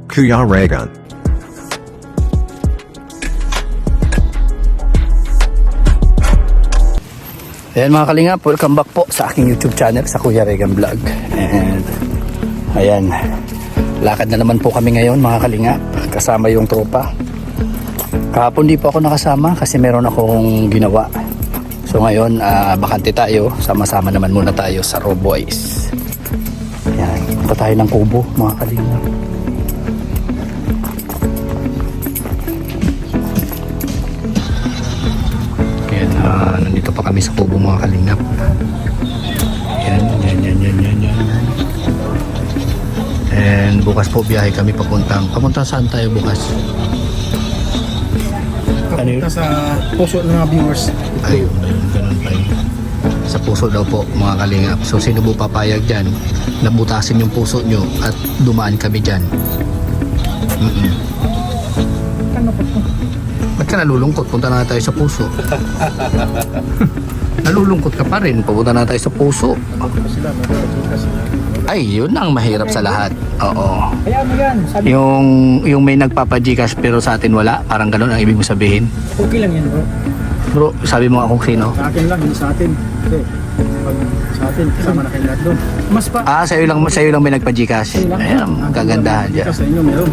Kuya Reagan. Ayan mga kalingap, welcome back po sa aking YouTube channel, sa Kuya Reagan Vlog. And ayan, lakad na naman po kami ngayon mga kalingap, kasama yung tropa. Kahapon di po ako nakasama kasi meron akong ginawa. So ngayon, bakante tayo, sama-sama naman muna tayo sa Raw Boys. Ayan, punta tayo ng Kubo mga kalingap. Ayan, nandito pa kami sa Kubo mga kalingap. Yan. And bukas po biyahe kami papunta saan tayo bukas? Ano yun? Sa puso ng mga viewers. Ayun, ganun pa yun. Sa puso daw po mga kalingap. So sino po papayag dyan? Nabutasin yung puso nyo at dumaan kami dyan. Ba't ka nalulungkot? Punta na tayo sa puso. Nalulungkot ka pa rin. Pupunta na tayo sa puso. Ay, yun ang mahirap sa lahat. Oo. Kaya mo yan. Sabi, Yung may nagpapa-Gcash pero sa atin wala. Parang ganun ang ibig mo sabihin. okay lang yan bro. Bro, sabi mo nga kung sino. Sa akin lang, hindi sa atin. Kasi pag sa atin, kasama na kayo lahat doon. Mas pa. Sa'yo lang may nagpa-Gcash. Ayan, kagandahan dyan. Sa inyo meron.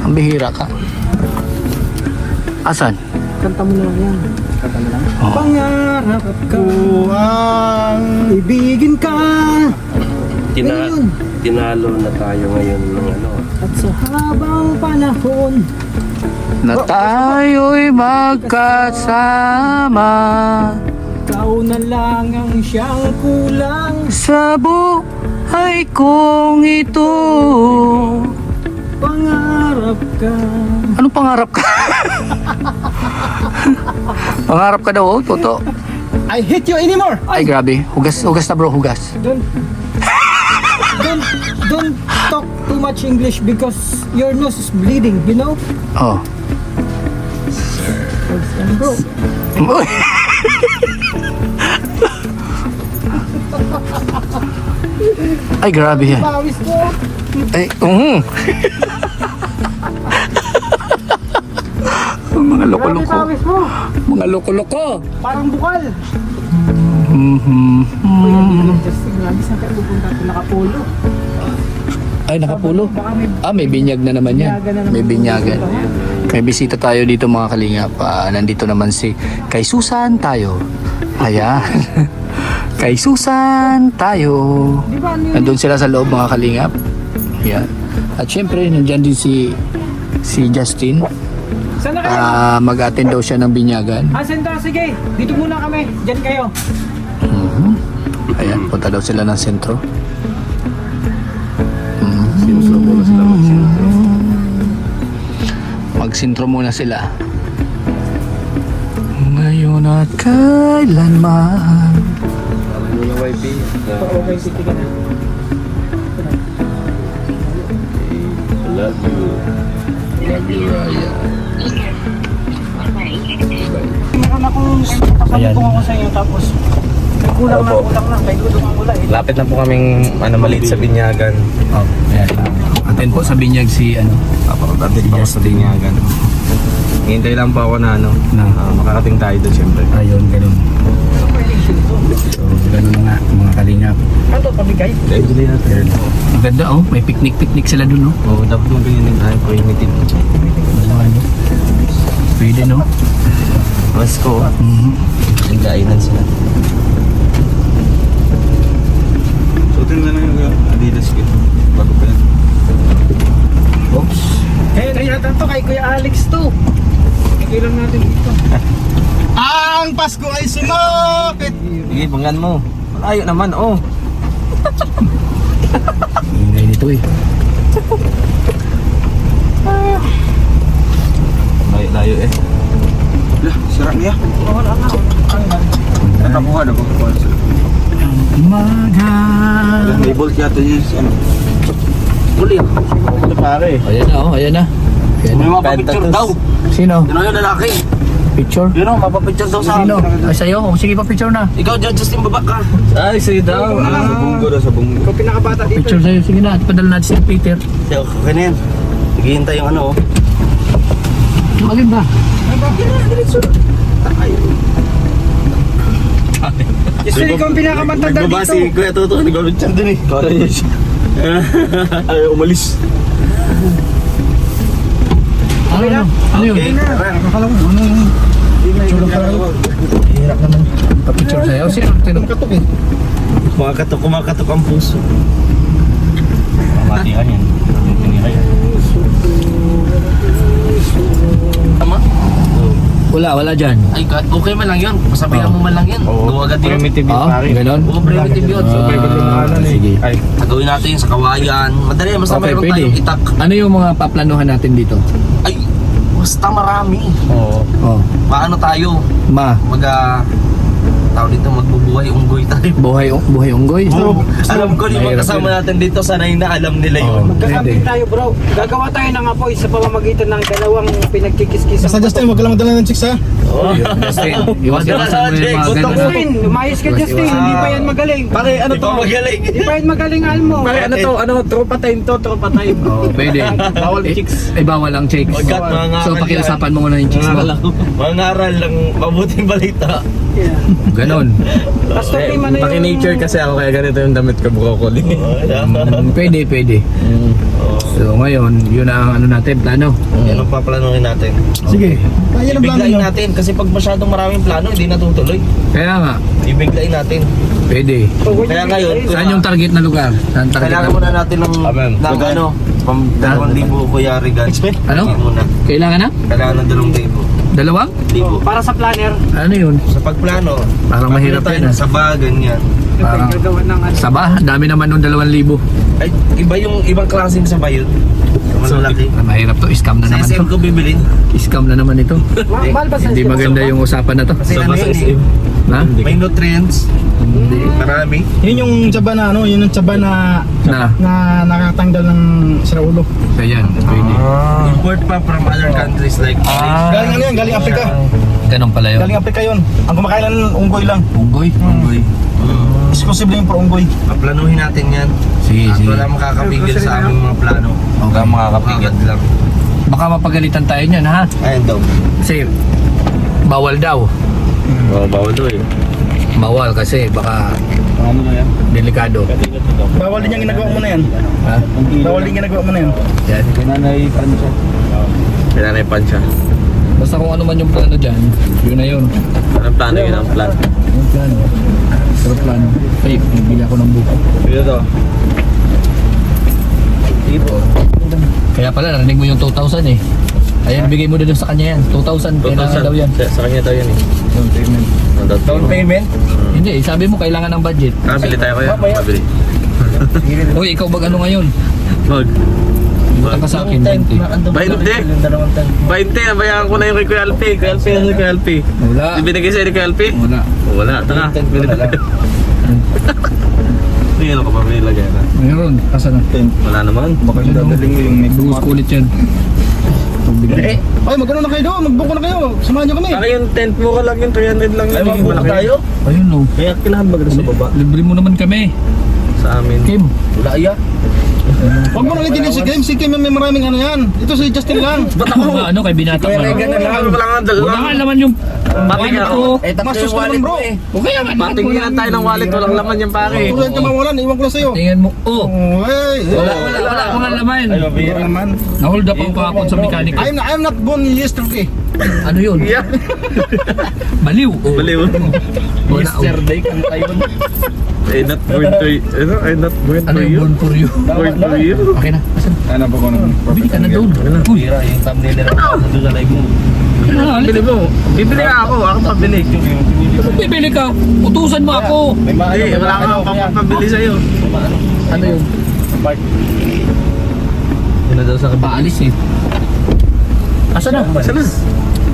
Ang bihira ka. Asan? Kanta mo lang yan. Kanta mo lang. Oh. Pangarap ko ang ibigin ka. Tinalo na tayo ngayon ng ano. At sa habang panahon, Na tayo'y magkasama ikaw na lang ang siyang kulang. sa buhay kong ito. Pangarap ka. Anong pangarap ka? Pangarap ka daw, oh, Toto. I hate you anymore. Ay, grabe. Hugas na bro, hugas. Don't talk too much English because your nose is bleeding, you know? Oh. Bro, Ay, grabe yan. pawis ko. Ay, Mga Grabe loko-loko. pawis mo. Mga loko-loko. Parang bukal. Just grabe saan tayo pupunta ito nakapolo. Ay, nakapulo. Baka may May binyag na naman yan. binyagan na naman. May binyagan. May bisita tayo dito mga kalingap. Nandito naman si Kay Susan tayo. Ayan. Kay Susan tayo. Di ba ano yun? Nandun sila sa loob mga kalingap. Ayan. At syempre, nandyan din si Justin. Saan na kayo? Mag-attend daw siya ng binyagan. Asan ka? Sige, dito muna kami. Diyan kayo. Ayan, punta daw sila ng sentro. Sinusubo na sila magsintro. Magsintro muna sila. Ngayon at kailanman. Alam mo na YP. Okay, sige ka na. I love you. Love you, Raya. Meron akong pasalubong ako sa iyo tapos may kulang na Opo. kulang na. May kulang ang kulang. Lapit na po kaming maliit sa binyagan. Oh, ayan. Attend po sa binyag si Paparodating pa ako sa binyagan. Hintay lang po ako na makakating tayo doon siyempre. Ayun, ganun. So, ganun na nga, mga kalingap. Ano to, pamigay? Dahil dili natin. Ang ganda oh, may picnic sila dun oh. Oo, dapat mong ganyan tayo primitive. Ano? Pwede no? Mas ko, yung kainan sila. Suotin mo na lang yung Adidas kit. Bago pa yan. Oops. Kaya nahihatan to kay Kuya Alex to. Bigay lang natin dito. Ang Pasko ay sumapit! Sige, bangan mo. Malayo naman, oh. Ingay nito eh. Layo eh. Lah, sira niya. Wala nga. Nakakuha na pagkakuha sila. Umaga. May bolt yata niya si ano. Uli. Ito pare. Ayan na oh, ayan na. Ayan May na. mapapicture daw. Sino? Yun ang yung lalaki. Picture? Yun ang mapapicture daw sa Sino? akin. Ay sa'yo? Oh, sige pa picture na. Ikaw dyan, Justin, baba ka. Ay, sige daw. Sa bunggo daw, sa bunggo. Ikaw pinakabata dito. Picture sa'yo. Sige na, at padala natin si Peter. Okay na yan. Naghihintay yung ano, oh. Maganda. Gusto ikaw ang pinakamatanda Nagbaba dito. si Kuya Toto, nagulot siya dun eh. Para niya siya. Ay, umalis. Ano yun? Ano yun? Okay, tara. Akala mo, ano yung... Hirap naman. Papicture sa'yo. Sino? Katok eh. Kumakatok ang puso. Mamatihan yan. Tinira yan. Tama? Wala dyan. Ay, okay man lang yun. Masabihan mo man lang yan. Gawa agad yun. Primitive yun, Ah, pare. ganon? Oo, primitive yun. Sige. Ay, Gagawin natin sa kawayan. Madali, basta Okay, mayroon pwede. tayong itak. Ano yung mga paplanuhan natin dito? Ay, basta marami. oo. Oh, Paano tayo? Tawag dito, magbubuhay unggoy tayo. buhay unggoy. Alam ko, yung mga Mahirap kasama natin dito, sanay na alam nila Oh, yun. Magkakapit tayo bro. Gagawa tayo ng apoy sa pamamagitan ng dalawang pinagkikiskisan. Basta Justin, huwag ka lang madala ng chicks ha. Oh. Justin, iwas-iwasan mo yung mga Gusto ko ganun. Justin, lumayas ka Justin. Hindi pa yan magaling. Pare, ano to? Magaling. Hindi pa yan magaling Almo. Pare, ano to? Ano? Tropa time to, tropa time. Oh, pwede. Bawal chicks. Eh, bawal ang chicks. Pagkat mga ngaral So, pakiusapan mo muna yung chicks mo. Mga ngaral lang, mabuting balita. Yeah. Ganon. Pastor Tim, ano yung... Paki-nature kasi ako kaya ganito yung damit ko, broccoli. Pwede. So, ngayon, yun ang ano natin, plano. Yan ang paplanuhin natin. Sige. Kaya na plano Ibiglayin nyo. natin kasi pag masyadong maraming plano, hindi natutuloy. Kaya nga, Ibiglayin natin. pwede. Kaya ngayon, Saan yung target na lugar? Saan target kailangan na? muna natin ng ano, pang 2,000 Kuya Regan. Ano? Muna. Kailangan na? Kailangan ng 2,000. 2? Para sa planner. Ano yun? Sa pagplano, Parang mahirap tayo yan, ng saba, ganyan. Parang- Gagawa ng ano. Saba, dami naman nung 2,000. Ay, iba yung ibang klaseng saba yun. Malaki. Mahirap to, scam na Sa naman SM to. ko bibilin. Scam na naman ito. Mahal ba sa Hindi maganda yung usapan na to. Kasi ano yun eh, Na? may nutrients. Hindi. Marami. Yun yung tsaba na ano, yun yung tsaba na nakatanggal ng siraulo. So yan, pwede. Import pa from other countries like Galing ano yan, galing Afrika. Ganun pala yun. Galing Afrika yun. Ang kumakain ng unggoy lang. Unggoy? Exclusive lang yung for unggoy. Paplanuhin natin yan. Sige, At sige. wala makakapigil sa aming mga plano. Okay. Makakapigil lang. Baka mapagalitan tayo niyan, ha? Ayun daw. Kasi, bawal daw. Oo, bawal to eh. Bawal kasi baka Ano na yan? delikado. Bawal din yung ginagawa mo na yan. Ha? Bawal din ginagawa mo na yan. Yan. Pinanay pansya. Basta kung ano man yung plano dyan, yun na yun. Anong plano yun? Ang plan? Yung plano. Pero plano. Ay, bibili ako ng buko. Dito to. Kaya pala, narinig mo yung 2,000 eh. Ayan, bigay mo din sa kanya yan. 2,000, kailangan daw yan. Sa kanya daw yan eh. Down payment? Hindi, sabi mo kailangan ng budget. Bili tayo kaya? Mabili. Uy, ikaw bag ano ngayon? Mag. Butang ka sa akin, 20. 20? 20, nabayaran ko na yung kay Kuya Alpi. Kuya Alpi, ano si Kuya Alpi? Wala. Ibinigay sa'yo ni Kuya Alpi? Wala. Wala, taka. Hindi, ano ka pa nilagay na? Mayroon, kasa na. Wala naman. Baka dadaling mo yung next Buhos ko ulit yan. Ay, magkano na kayo doon? Magbuko na kayo. Samahan nyo kami. Saka yung tent mo ka lang yun, 300 lang yun. Ay, eh, mabuko malaki. tayo? Ayun no. Kaya kailangan ba sa baba? Libre mo naman kami. Sa amin. Kim. Wala iya. Huwag mo nang itinin si Kim. Si Kim may maraming ano yan. Ito si Justin lang. Ba't ako ba ano kay binata Kaya mo? Regan na lang. Wala nga dalawa. Wala nga naman yung Pati nga ko. Eh, tapos Masus yung naman, wallet bro. mo eh. O kaya nga. Patingin tayo ng wallet, walang laman yan pare. Tulad ka mawalan. Iwan ko na sa'yo. Tingnan mo. Oh. Oh, hey. Wala mga laman. Wala naman. Na-hold up ako kahapon sa mechanic. I'm not born yesterday. Ano yun? Yeah. Baliw. Oh. Baliw. Wala. Yesterday kang tayo. I'm not born to you. Ano? I'm not born Ano to yung you. born for you? Born to you. Okay na. Asan? Ano ba ko naman? Bili ka na doon. Uy. Pira yung thumbnail nila. Doon sa live mo. Bili mo. Bibili ka ako. Ako pabili. Kung bibili ka, utusan mo ako. Hindi, wala kang papapabili sa'yo. Ano yun? Yun na daw sa kabila. Paalis eh. Asan na? Saan na?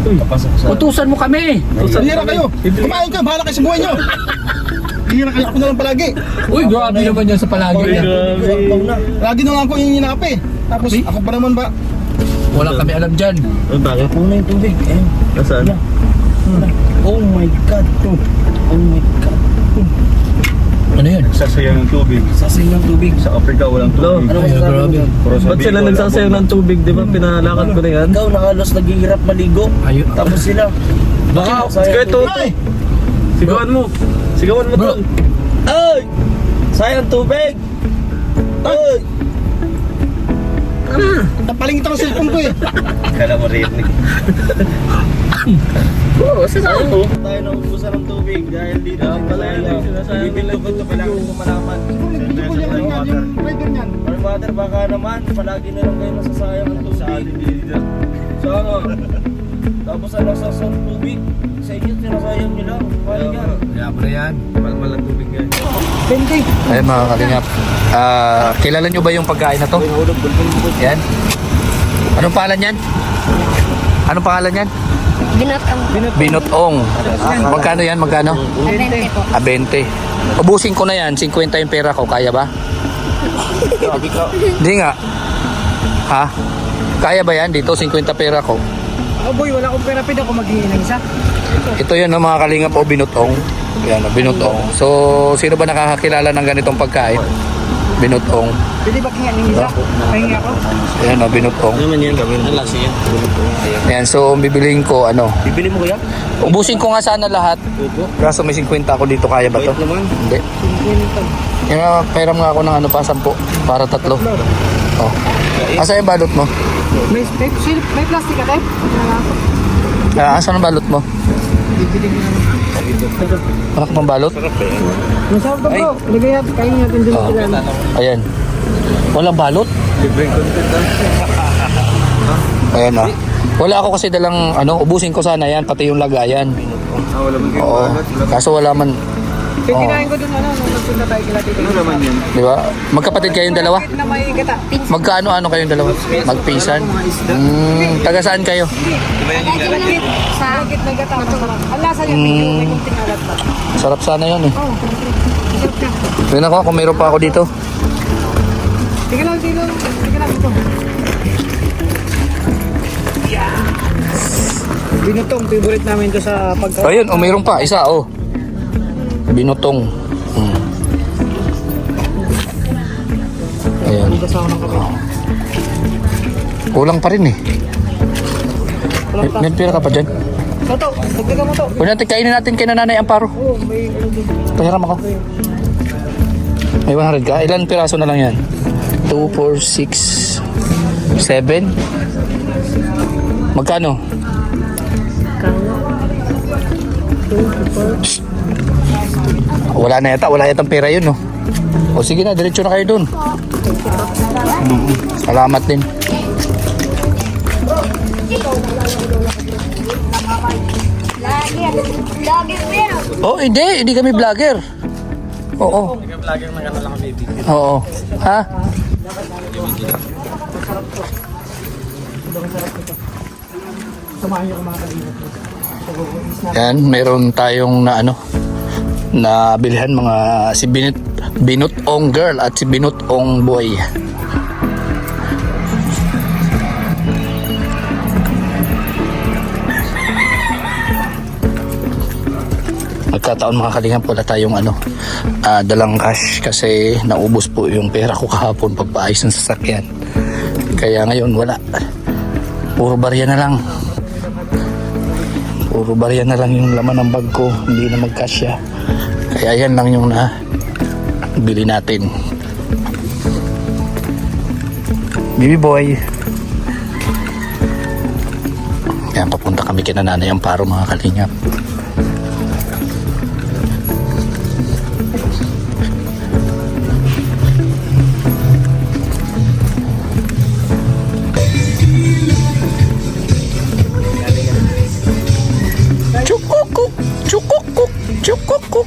Papasok sa... Utusan mo kami. Hira kayo. Kumain kayo. Bahala kayo sa buhay nyo. Hira kayo. Ako na lang palagi. Uy, grabe naman yan sa palagi niya. Lagi na lang ako yung hinapi. Tapos ako pa naman ba? Wala kami alam dyan. Ano bakit? Puno yung tubig. Eh. Nasaan? Oh my God. Oh my God. Ano yun? Nagsasayang ng tubig. Sasayang ng tubig. Sa Africa walang tubig. Ano masasabi mo yun? Puro sa Ba't sila Bicol, nagsasayang ng tubig, di ba? Pinalakad ko na yan. Ikaw nakalos naghihirap maligo. Ayun. Tapos sila. Baka, Sayang kaya to. tubig. Sigawan mo. Sigawan mo Bro. tol. Ay! Sayang tubig! Ay! Napalingit ang cellphone ko eh. Kala mo rin. Oo, sasayang to. Tayo naubusan ng tubig dahil dito. pala yun, sinasayang nila Bibig ko kailangan mo malaman. Hindi ko yan yung rider niyan. Or water, baka naman, palagi na lang kayo nasasayang ang tubig. Sa ano? Tapos ano sa tubig? Sa inyo, sinasayang nyo lang. Paano yan? Kaya mo na yan. Malmal ang tubig yan. 20. Ayun mga kalingap. Kilala nyo ba yung pagkain na to? Yan. Anong pangalan yan? Anong pangalan yan? Binatang Binotong. Magkano yan? Magkano? 20 po. 20. Ubusin ko na yan. 50 yung pera ko. Kaya ba? Hindi nga. Ha? Kaya ba yan? Dito 50 pera ko. Oh boy, wala akong pera, pwede ako maghingi ng isa. Ito yun no, mga kalingap o binotong. Yan o, binotong. So, sino ba nakakakilala ng ganitong pagkain? Binotong. Pwede ba hingi ng isa? Pahingi ako. Yan o, binotong. Ano naman yan gawin? Ang lasa yan. Yan, so bibiliin ko ano. Bibili mo kuya? Ubusin ko nga sana lahat. Kaso may 50 ako dito, kaya ba to? naman. Hindi. Yan nga, pairam nga ako ng ano pa, 10. Para 3. Oh. Asa yung balot mo? May plastic ka tayo? Asa ang balot mo? Wala ka pang balot? Masarap to bro. Lagay natin, kainin natin din Oh. sila. Ayan. Walang balot? Ayan ah. Wala ako kasi dalang ano, ubusin ko sana yan, pati yung lagayan. Wala man kayo. Oo. Kaso wala man. Kaya Oo. kinain ko dun ano, nung nagpunta tayo kila Tito. Ano naman yan? Di ba? Magkapatid kayong dalawa? Na may gata. Magkaano-ano kayong dalawa? Magpinsan? Taga saan kayo? Lagit. Sa lagit na gata. Masarap. Ang lasa niya, medyo may kunting alat pa. Sarap sana yun eh. Oh, masarap ka. Tingnan ko kung mayroon pa ako dito. Tingnan lang, Tito. Tingnan lang ito. Binutong, favorite namin to sa pagkain. Ayun, oh, mayroon pa. Isa, oh. Binutong. Ayan. Dito sa unang kape. Kulang pa rin eh. May pera ka pa dyan. Toto, dagdagan mo to. Huwag natin kainin natin kay Nanay Amparo. Oo, may ano dito. Pahiram ako. May 100 ka? Ilan piraso na lang yan? 2, 4, 6, 7? Magkano? Shh. Wala na yata, wala yatang pera yun, no? O sige na, diretso na kayo dun. Salamat din. Lagi pero. Oh, hindi kami vlogger. Oo. Ikaw vlogger na ka lang baby. Oo. Ha? Samahan niyo mga kalina. Yan, meron tayong na ano na bilhan mga si Binutong girl at si Binutong boy. Nagkataon mga kalingap, wala tayong ano dalang cash kasi naubos po yung pera ko kahapon pagpaayos ng sasakyan. Kaya ngayon wala. Puro barya na lang. Puro barya na lang yung laman ng bag ko, hindi na magkasya. Kaya yan lang yung na bili natin. Baby boy. Yan, papunta kami kina Nanay Amparo mga kalingap. Chukukuk, chukukuk, chukukuk.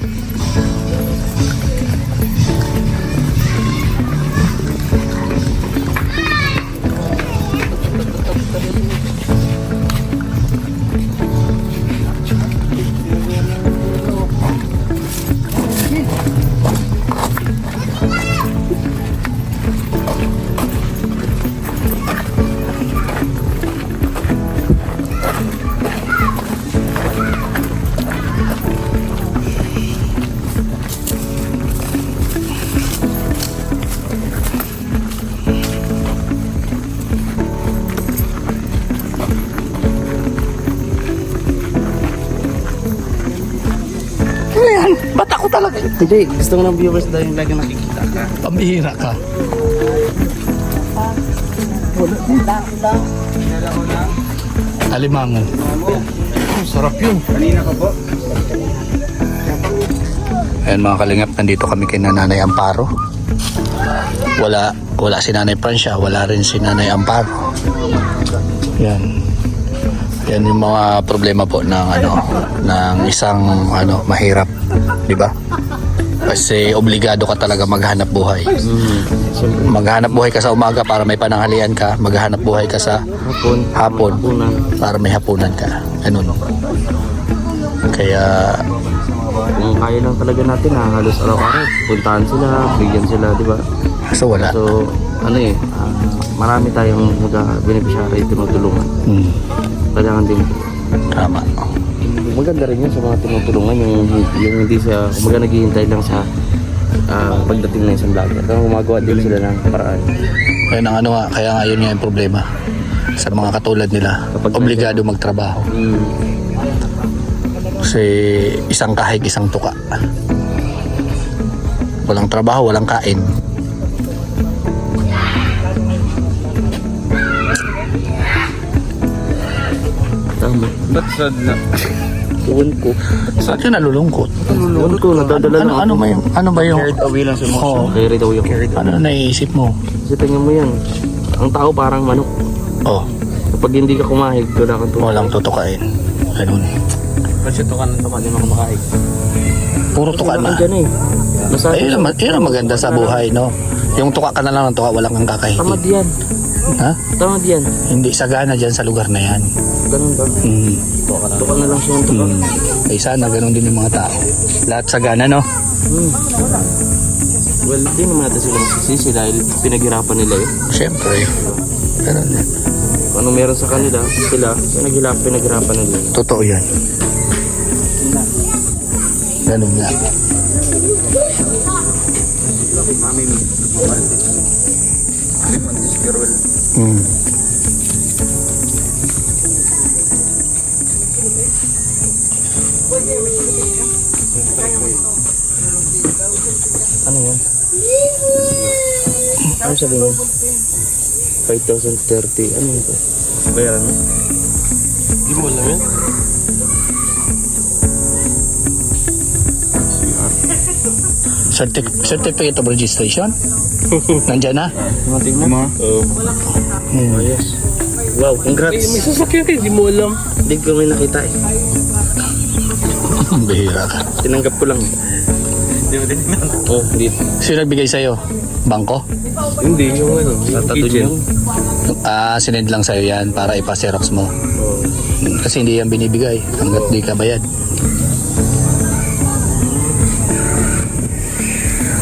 Hindi, gusto ko ng viewers dahil lagi nakikita ka. Pambihira ka. Alimango. Sarap yun. Kanina ka po? Ayan mga kalingap, nandito kami kay Nanay Amparo. Wala si Nanay Francia, wala rin si Nanay Amparo. Yan. Yan yung mga problema po ng ng isang mahirap, di ba? Kasi obligado ka talaga maghanap buhay. Maghanap buhay ka sa umaga para may pananghalian ka, maghanap buhay ka sa hapon para may hapunan ka. Ganun. Kaya Kung kaya lang talaga natin halos araw-araw, puntahan sila, bigyan sila, di ba? so wala. So, marami tayong beneficiary tinutulungan. Kailangan din. Tama. Maganda rin yun sa mga tinutulungan, yung hindi siya, kumaga naghihintay lang sa pagdating ng isang vlogger. Kaya gumagawa din sila ng paraan. Kaya kaya nga yun nga yung problema sa mga katulad nila. Kapag Obligado magtrabaho. Kasi isang kahig, isang tuka. Walang trabaho, walang kain. Tama. Ba't sad na? Iwan ko. Saan yun nalulungkot? Iwan ko, nadadala na ako. Ano ba yung Carried away lang sa emotion. oh, Carried away ako. ano naiisip mo? Kasi tingnan mo yan, ang tao parang manok. Oh, Kapag hindi ka kumahig, wala kang tulog. walang tutukain. Ganun. Kasi tukan ng tukan, di makamakain. Puro tuka na. Dyan eh. Masabi Ay, yun ang maganda sa buhay, no? Yung tuka ka na lang ng tuka, walang kang Tamad kakahigit. yan. Ha? Tamad yan. Hindi sagana dyan sa lugar na yan. Ganun ba? Tuka na lang siya ng tuka. Ay sana, ganun din yung mga tao. Lahat sagana, no? Well, di naman natin silang sisisi dahil pinaghirapan nila yun. Siyempre. Ganun yan. Kung ano meron sa kanila, sila, pinaghirapan nila. Totoo yan. Ganun nga. Mm. Ano yan? Ano sabi mo? 5,030. Ano yun? Bayaran mo? Di mo alam yan? Certificate of registration? Nandyan na? Tingnan mo. Oh, yes. Wow, congrats. May sasakyan kayo, di mo alam. Hindi ko may nakita eh. Bihira ka. Tinanggap ko lang. Di mo din alam. Oh, hindi. Sino nagbigay sa'yo? Bangko? Hindi, yung Tattoo kitchen. niya. Sinend lang sa'yo yan para ipa-xerox mo. Oh. Kasi hindi yan binibigay hanggat di ka bayad.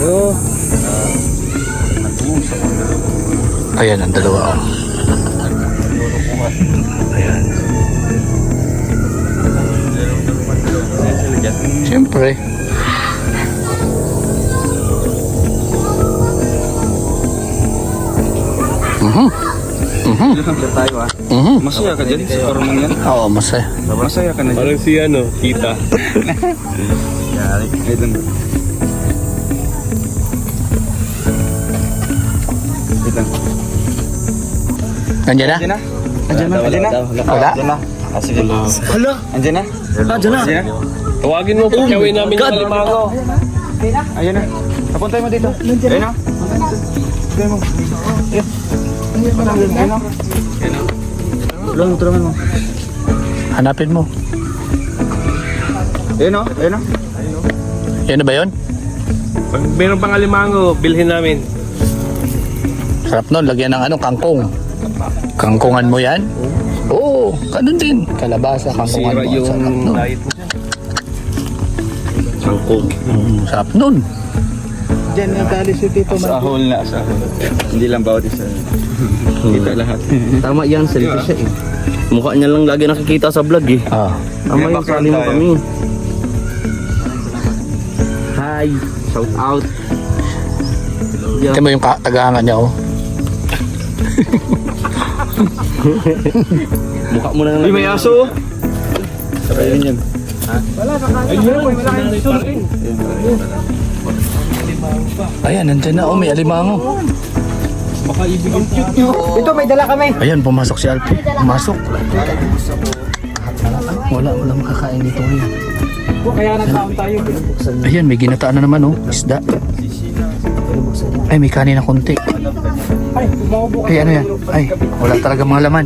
Oh. Ayan ang dalawa. Oh. Ayan. Siyempre. Tayo Masaya ka dyan sa karunong yan. Oo, masaya. Masaya ka na dyan. Parang si kita. Nandiyan na? Andiyan na? Wala? Sige. Hala? Andiyan na? Andiyan na? Tawagin mo, pagkawin namin yung alimango. Ayun na. Napuntay mo dito. Ayun na. Ayun mo. Ayun na. Tulungan mo. Hanapin mo. Ayun na. Ayun na. Yan na ba yun? Pag meron pang alimango, bilhin namin. Sarap nun, lagyan ng kangkong. Kangkungan mo yan? Oo, ganun din. Kalabasa, kangkungan mo. Sarap nun. diet mo dyan. Sangkong. Sarap nun. Diyan yung tali si Tito Sa hole na, sa hole. Hindi lang bawat isa. Kita lahat. Tama yan, selfie siya eh. Mukha niya lang lagi nakikita sa vlog eh. Ah. Tama May yung background sali mo tayo. kami. Hi, shout out. Tingnan mo yung tagahangan niya, oh. Mukha mo na lang. Uy, may aso! Wala, kakain. Ay, wala kang susunod. Ayan, nandyan na. Oh, may alimango. Ito, may dala kami. Ayan, pumasok si Alfie. Pumasok. Wala makakain dito ngayon. Kaya nagkaon tayo. Ayan, may ginataan na naman, oh. Isda. Ay, may kanin na konti. Ay, bumubo ka. Ay, ano yan? Ay, wala talaga mga laman.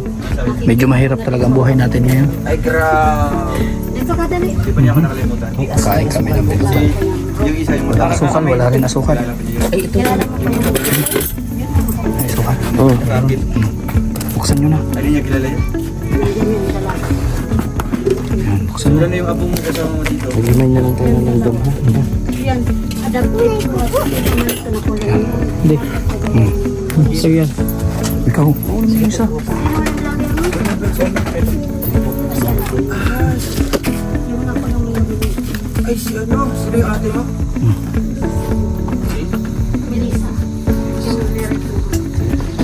Medyo mahirap talaga ang buhay natin ngayon. Ay, grabe. Dito ka dali. Di ba niya ako nakalimutan? Kain kami ng binutan. Yung isa yung Wala asukal, wala rin asukal. Ay, asukal. Oo. Buksan nyo na. Ano niya kilala yun? Ayan, buksan nyo. Wala na yung abong mo kasama mo dito. Nagimay na lang tayo ng langgam ha. Yan. Adapted po. Ito na po lang. Hindi. So yan. Ikaw. Oo, may isa. Ay, si ano? Sila yung ate mo?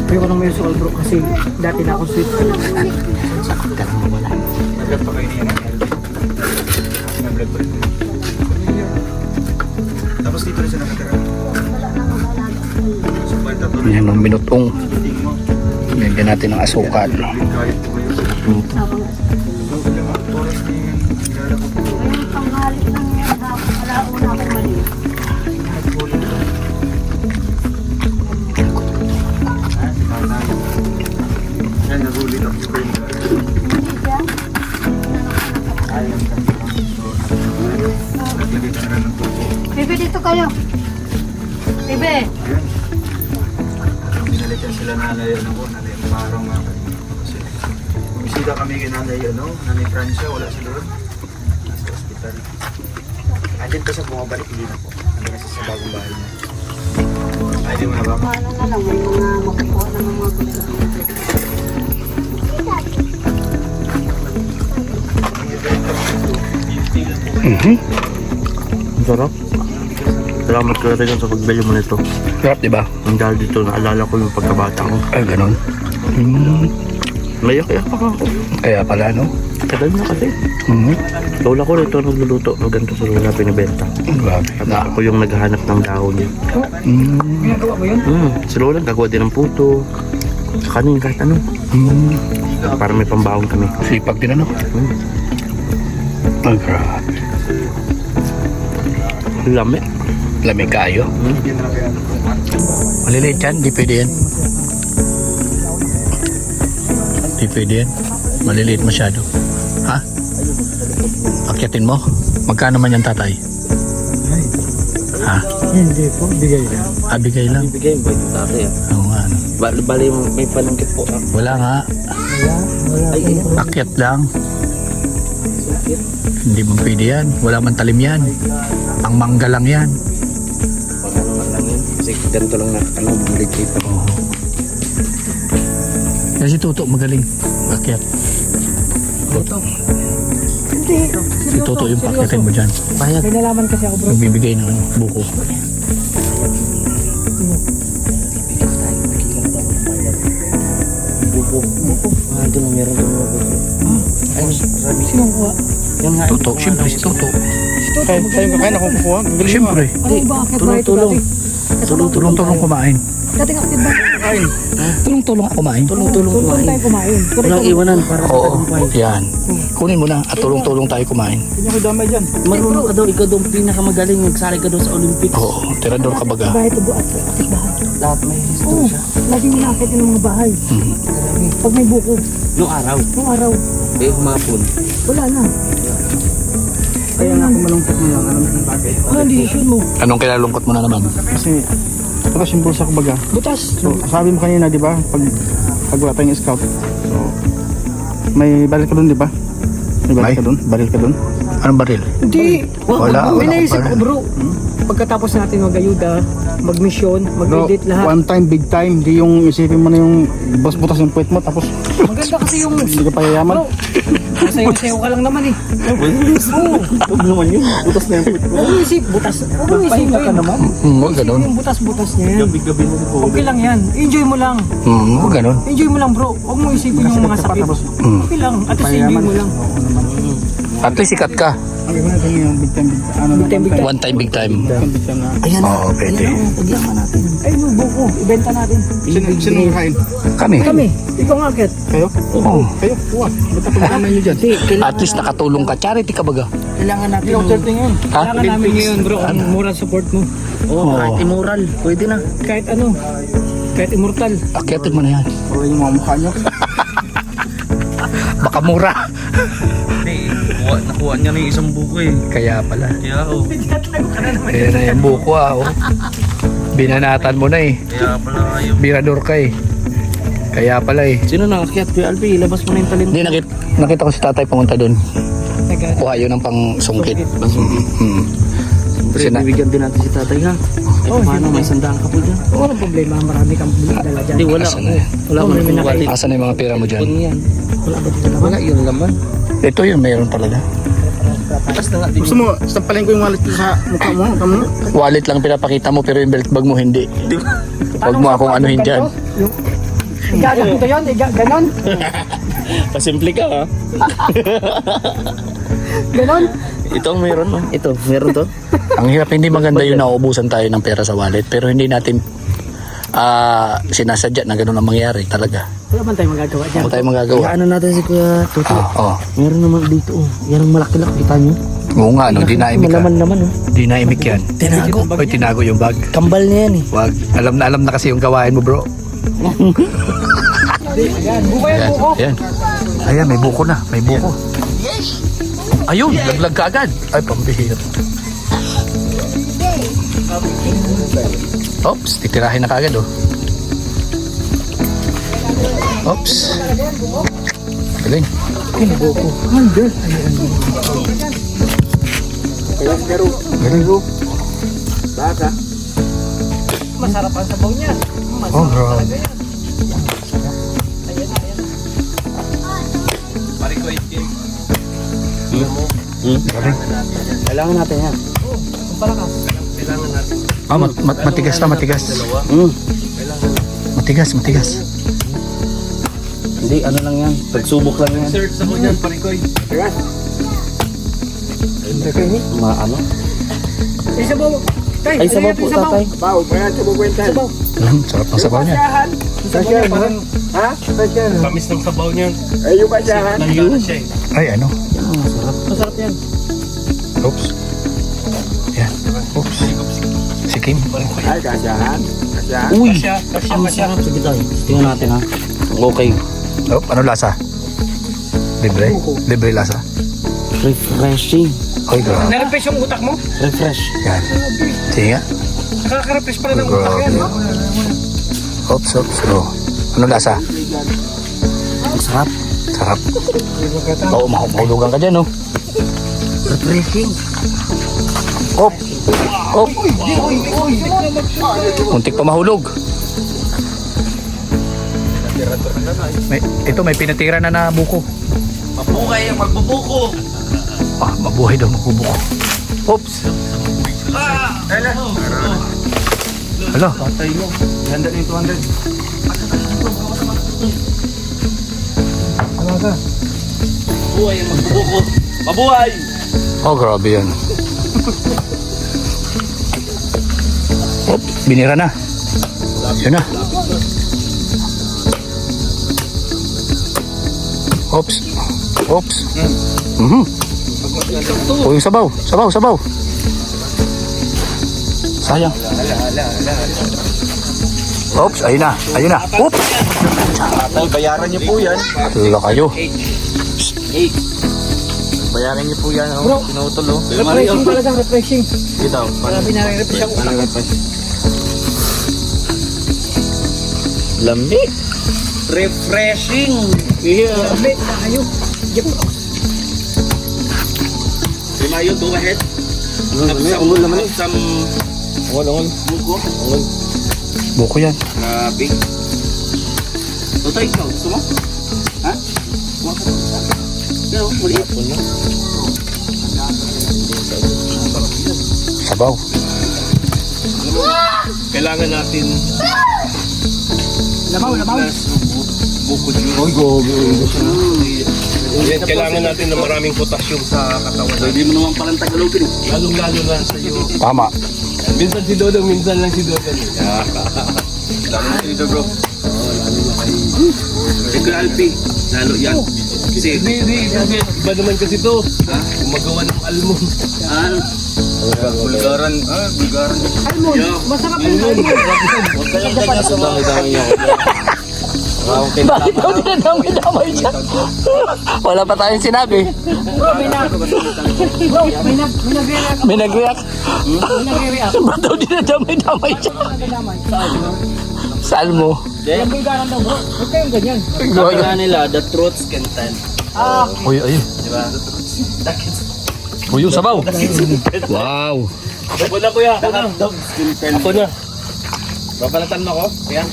Ayoko nang may sual bro kasi dati na ako sweet. Nag-vlog pa kayo niya. Nag-vlog pa rin. Tapos dito rin siya nakatira. Sumpal tato rin. Ayan, ang binutong. Tingin mo. Lagyan natin ng asukal. Kahit po kayo. Forest na yun. Kilala ko po. Ayun, panghalik lang yan. Alauna ako mali. Yan, nagulit ako sa brain. Naglagay ka na lang ng tubo. Bebe, dito kayo. Bebe. Binalikan sila nanay ano ko, nanay ang parang mga kasi bumisita kami kay nanay ano, nanay Francia, wala sila doon. Nasa hospital. Andyan pa siya bumabalik, hindi na po. Andyan kasi sa bagong bahay niya. Ay, di mo na ba? Paano na lang, may mga makukuha ng mga gusto. Ang sarap. Salamat ko rin sa pagbili mo nito. Sarap, di ba? Ang dahil dito, naalala ko yung pagkabata ko. Ay, ganun. Mayak-yak pa ako. Kaya pala, no? Tagal na kasi. Lola ko rito nagluluto ng ganito sa lola pinibenta. Grabe. Tapos ako yung naghahanap ng dahon niya. Ginagawa mo yun? Si lola gagawa din ng puto. Kanin kahit ano. Para may pambawon kami. Sipag din, ano? Ay, grabe. Lami. Lamig kayo. Maliliit yan, di pwede yan. Di pwede yan. Maliliit masyado. Ha? Akyatin mo? Magkano man yan, tatay? Ha? Hindi po, bigay na. Ah, bigay lang. Ibigay mo ito tatay. Oo nga, ano. Bali may panungkit po. Wala nga. Akyat lang. Hindi mo pwede yan. Wala man talim yan. Ang mangga lang yan. Ano nga lang yun. Kasi ganito lang na bulit dito. Oo. Kasi Toto magaling. Akyat. Toto. Hindi. Si Toto yung pakyatin mo dyan. May nalaman kasi ako bro. Nagbibigay ng buko. Buko. Ito na meron doon mga buko. Ay, sabi. Sinong kuha? Yan nga. Toto, siyempre si Toto. Kayo kakain ako kukuha. Siyempre. Ano ba? Bakit ba ito Tulong-tulong. dati? Tulong-tulong kumain. Dating active ba? Tulong-tulong ako kumain. Tulong-tulong Tulong kumain. tayo kumain. Walang iwanan para sa Oo, tagumpay. yan. Kunin mo na at tulong-tulong tayo kumain. Hindi ko damay dyan. Marunong ka daw, ikaw daw pinakamagaling. Magsali ka daw sa Olympics. Oo, tirador ka baga. Bahay ito buat. Akit bahay. Lahat may Oo. history siya. Lagi mo nakakit ng mga bahay. Mhm. Pag may buko. Noong araw, Nung araw. humapon. Wala na. Kaya nga ako malungkot mo lang. Ano ng bagay. Ano ang decision mo? Anong kinalungkot mo na naman? Kasi ito yung bulsa ko baga. Butas. So, sabi mo kanina, di ba? Pag wala tayong scout. So, may baril ka doon, di ba? May baril May? ka doon? Baril ka doon? Anong baril? Hindi. Wala, May wala naisip pa ko rin. bro. Pagkatapos natin mag-ayuda, mag-mission, Bro, mag-edit lahat. one time, big time. Di yung isipin mo na yung boss butas yung puwet mo. Tapos, Maganda kasi yung... hindi ka payayaman. Bro, masayo-sayo ka lang naman eh. Oo. Huwag naman yun. Butas na yung puwet mo. Huwag mo isip, butas. Huwag mo isip Pahinga ka naman. Huwag ganun. Yung butas-butas niya yan. Gabi mo po. Okay lang yan. Enjoy mo lang. Huwag ganun. Enjoy mo lang bro. Huwag mo isipin yung mga sakit. Tapos, Okay lang. At least enjoy mo lang. At least sikat ka. Ang iba natin yung big time, ano naman One time, big time. big time na. Ayan na. Oo, pwede. Paglaman natin. Ay, no, buko. Ibenta natin. Sino kain? Kami. Kami. Ikaw nga, Ket. Kayo? Oo. Kayo? Uwa. Ba't ako naman nyo dyan? At least nakatulong ka. Charity ka baga. Kailangan natin. Yung charting yun. Ha? Kailangan namin ngayon, bro. Ang moral support mo. Oo, kahit immoral. Pwede na. Kahit ano. Kahit immortal. Akyatin mo na yan. O yung mga mukha nyo. Baka mura. Hindi, nakuha niya na yung isang buko eh. Kaya pala. Kaya ako. Kaya na yung buko oh. Binanatan mo na eh. Kaya pala kayo. Birador ka eh. Kaya pala eh. Sino nakakyat? Kuya Alpi, ilabas mo na yung talent. Hindi, nakita ko si tatay pumunta doon. Nag- Kuha yun ng pang sungkit. Siyempre, bibigyan din natin si tatay ha. Eh, paano? May sandaan ka po dyan. Walang problema. Marami kang dala dyan. Hindi, wala. Asan na? Wala Oh, man may kung nakain. walit. Asan na yung mga pera mo dyan? Kung yan. Wala ba dito naman? Wala yung laman. Ito yun, mayroon talaga. Basta nga din. Gusto mo, stampalin ko yung wallet ko sa mukha mo. Mukha mo. Wallet lang pinapakita mo pero yung belt bag mo hindi. Huwag mo akong anuhin dyan. Gaganto yun. Ganon. Pasimple ka ha. Ganon. Ito ang meron no? Ito, meron to. Ang hirap, hindi maganda yung nauubusan tayo ng pera sa wallet pero hindi natin sinasadya na gano'n ang mangyari talaga. Wala man tayo magagawa dyan. Ano tayo magagawa? Ano natin si Kuya Tuto. Oo. Meron naman dito oh. Yan ang malaki-laki. Kita nyo? Oo nga, no, di naimik ka. Malaman naman oh. Di naimik yan. Tinago. Oy, tinago yung bag. Kambal niya yan eh. Wag. Alam na kasi yung gawain mo, bro. Ayan. Buko yan, Ayan. buko. Ayan. Ayan, may buko na. May buko. Ayun, laglag ka agad. Ay, pambihir. Oops, titirahin na kaagad, oh. Oops. Galing. Galing. Masarap ang sabaw niya. Oh, grabe. Galing. Kailangan natin yan. Ah, matigas na, matigas. Matigas. Hindi, ano lang yan. Pagsubok lang yan. Search ako dyan, parikoy. Ano? Ay, sabaw. Tay, Ay, sabaw po tatay. Sarap ng sabaw niya. Tamis ng sabaw niyan. Ay, ano? Yan, masarap. Masarap yan. Oops. Yan. Oops. Si Kim. Uy! Kasya. Masarap. Sige tayo. Tingnan natin ha. Okay. Oh, ano lasa? Libre? Libre lasa? Refreshing. Ay, grabe. Narepes yung utak mo? Refresh. Yan. Sige nga. Nakaka-refresh pala ng utak yan. no? Oops. Oh. Ano lasa? Masarap. Sarap. Oo, mahulugan ka dyan, oh. Refreshing. Op. Muntik pa mahulog. May pinatira na buko. Mabukay ang magbubuko. Ah, mabuhay daw magbubuko. Oops. Hala. Patay mo. 100 and 200. Mabuhay ang magbubuko. Mabuhay! Oh, grabe yan. Op, binira na. Yun na. Oops. Oh, yung sabaw. Sayang. Oops, ayun na. Oops. Tatay, bayaran niyo po yan. Tula kayo. Bayaran niyo po yan. Oh. Pinutulo. Refreshing pala siyang refreshing. Dito. Marami na rin refresh ang utak. Lambi. Refreshing. Grabe, ayun. Limayo, go ahead. Ungol naman eh. Some Ungol. buko. Buko yan. Grabe. Tutoy, ikaw. Gusto mo? Ha? Buwan ka pa. Pero, maliit. Sabaw. Kailangan natin Labaw. bukod yun. Oy, yan, kailangan natin ng maraming potassium sa katawan. Hindi mo naman palang Tagalogin. Lalong-lalo na sa iyo. Tama. Minsan si Dodo, minsan lang si Dodo. Lalo na si Dodo, bro. Si Kuya Alpi, lalo yan. Kasi, iba naman kasi to. Gumagawa ng almond. Bulgaran. Bulgaran. Almond, masarap yung almond. Dami-dami niya. Bakit daw dinadamay-damay siya? Wala pa tayong sinabi. Bro, may nagre-react. May nag-react. May nagre-react. Ba't daw dinadamay-damay siya? Saan mo? Yung bulgaran daw, bro. Huwag kayong ganyan. Sabi nga nila, the truths can tell. Uy, ayun. Diba? Uy, yung sabaw. Wow. Ako na, kuya. Ako na. Papalatan mo ako? Kaya?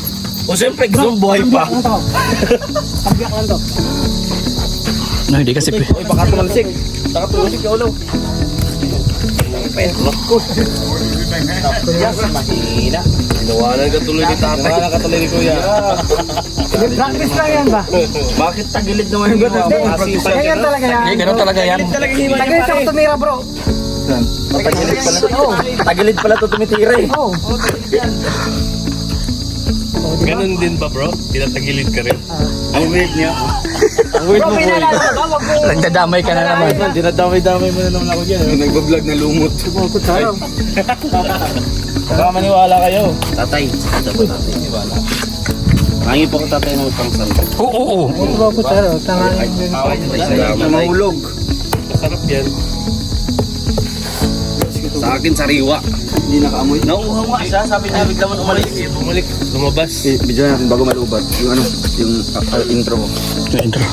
O siyempre, gusto mo buhay pa. Pagbiyak lang to. No, hindi kasi. Uy, baka tumalsik. Baka tumalsik yung ulo. Mahina. Inawanan ka tuloy ni tatay. Wala ka tuloy ni kuya. Practice lang yan ba? Bakit tagilid naman yung gano'n? Ganyan talaga yan. Eh, ganun talaga yan. Tagay sa tumira, bro. Tagilid pala. Tagilid pala ito tumitira eh. Oo. Ganun din ba, bro? Tinatagilid ka rin. Ang weird niya. Ang weird Bro, mo, may boy. nalala ka. Wag mo. Nagdadamay ka na naman. Dinadamay-damay mo na naman ako dyan. Nagbablog na lumot. Baka maniwala kayo. Tatay. Ito po tatay. Maniwala. Nangi po ko tatay ng pangsan. Oo. Salamat. Mahulog. Masarap yan. Sa akin, sariwa. Hindi nakaamoy. Nauuhaw nga siya. Sabi niya, bigla mo umalis. Bumalik. Lumabas. Video natin bago malubat. Yung ano, yung intro ko. Yung intro.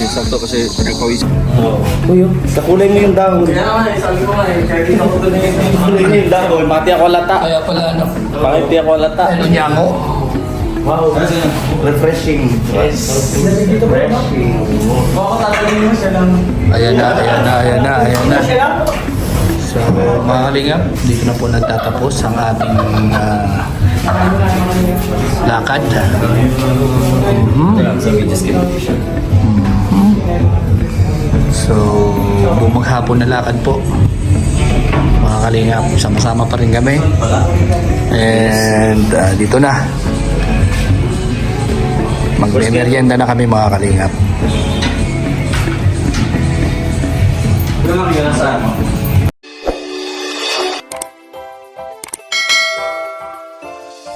Sakto kasi nagpawis. Kakulay mo yung dahon. Kaya naman eh, sabi ko nga eh, kahit hindi ako doon kakulay mo yung dahon. Pati ako lata. Kaya pala ano. Pati ako lata. Ano niya mo? Wow. Refreshing. Yes. Refreshing. Ayan na. So, mga kalingap, dito na po nagtatapos ang ating lakad. So, bumaghapon na lakad po. Mga kalingap, sama-sama pa rin kami. And dito na. Magme-merienda na kami mga kalingap.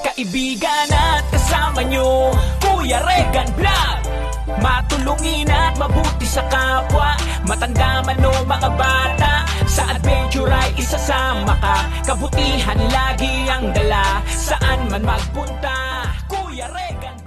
Kaibigan at kasama nyo, Kuya Regan Vlog. Matulungin at mabuti sa kapwa, matanda man o mga bata. Sa adventure ay isasama ka, kabutihan lagi ang dala. Saan man magpunta, Kuya Regan Vlog.